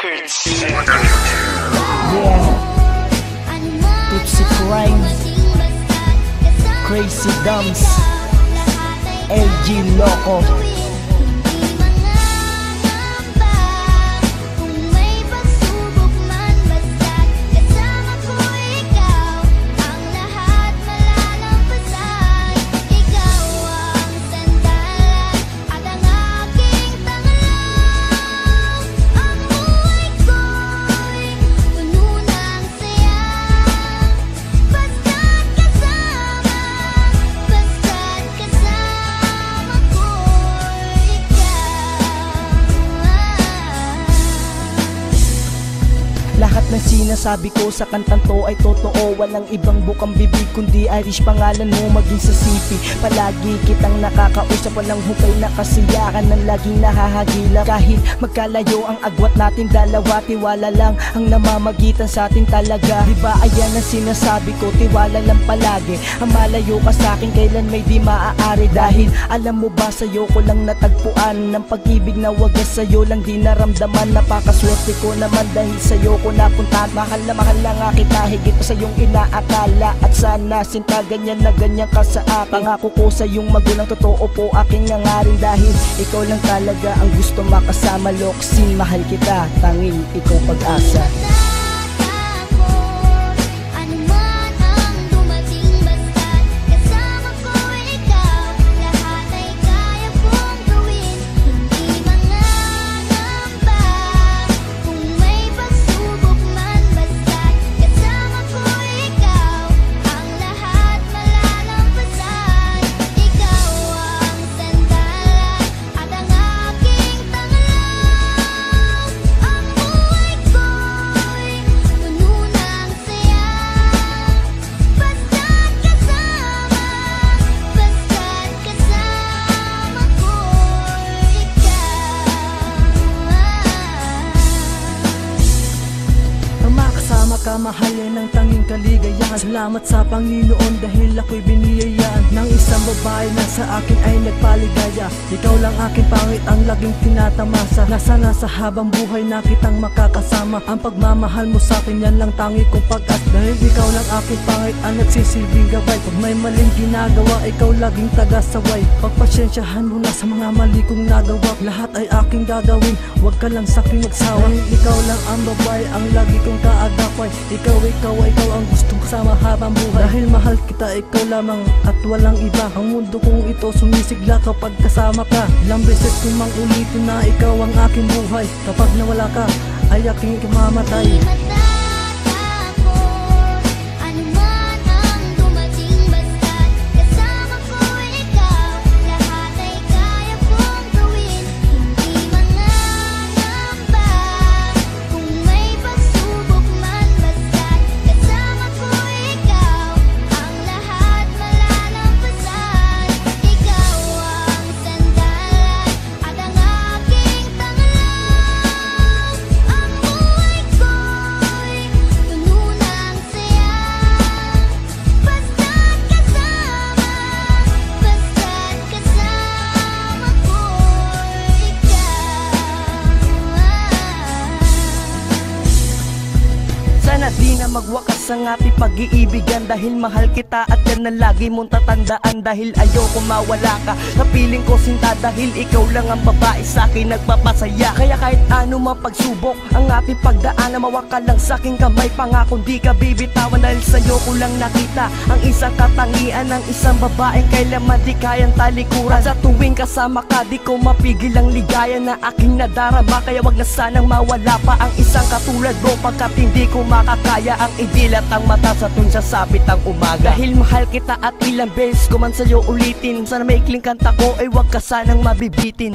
Records. Yeah, Tipsy Crime, Crazy Dumps, LG Loco. Lahat ng sinasabi ko sa kantang to ay totoo. Walang ibang bukang bibig kundi Irish pangalan mo maging sa sipi. Palagi kitang nakakausap, walang hukay na kasiyahan ng laging nahahagila. Kahit magkalayo ang agwat natin dalawa, tiwala lang ang namamagitan sa atin talaga. Diba ayan ang sinasabi ko, tiwala lang palagi. Ang malayo ka sa akin kailan may di maaari. Dahil alam mo ba sa'yo ko lang natagpuan ng pag-ibig na wagas sa'yo lang di naramdaman. Napakaswerte ko naman dahil sa'yo ko napuntahan. Mahal na nga kita, higit pa sa iyong inaakala. At sana sinta ganyan na ganyan ka sa akin. Pangako ko sa iyong magulang, totoo po aking nangarin. Dahil ikaw lang talaga ang gusto makasama. Loksin, mahal kita, tanging ikaw pag-asa. Kamahalin ng tanging kaligayahan. Salamat sa Panginoon dahil ako'y biniyayaan ng isang babae na sa akin ay nagpaligaya. Ikaw lang aking pangit ang laging tinatamasa. Nasa habang buhay na kitang makakasama. Ang pagmamahal mo sa akin yan lang tangi kong pag-as. Dahil ikaw lang aking pangit ang nagsisilbing gabay. Pag may maling ginagawa, ikaw laging taga-saway. Pagpasensyahan mo na sa mga mali kong nagawa. Lahat ay aking gagawin, huwag ka lang sa akin magsawa. Dahil ikaw lang ang babae ang lagi kong kaagapay. Ikaw ang gustong kasama habang buhay. Dahil mahal kita, ikaw lamang at walang iba. Ang mundo kong ito sumisigla kapag kasama ka. Ilang beses kong mang ulitin na ikaw ang aking buhay. Kapag nawala ka, ay aking ikamamatay. Di na magwakas ang ating pag-iibigan. Dahil mahal kita at yan na lagi mong tatandaan. Dahil ayoko mawala ka sa piling ko sinta. Dahil ikaw lang ang babae sa akin nagpapasaya. Kaya kahit ano man pagsubok ang ating pagdaan, mawak ka lang sa aking kamay. Pangako di ka bibitawan. Dahil sa'yo ko lang nakita ang isang katangian ng isang babaeng kailanman di kayang talikuran. At sa tuwing kasama ka di ko mapigil ang ligaya na aking nadarama. Kaya wag na sanang mawala pa ang isang katulad mo, pagkat hindi ko makakaya ang idilat ang mata sa tuwing sasapit ang umaga. Dahil mahal kita at ilang beses ko man sa'yo ulitin. Sana maikling kanta ko ay wag ka sanang mabibitin.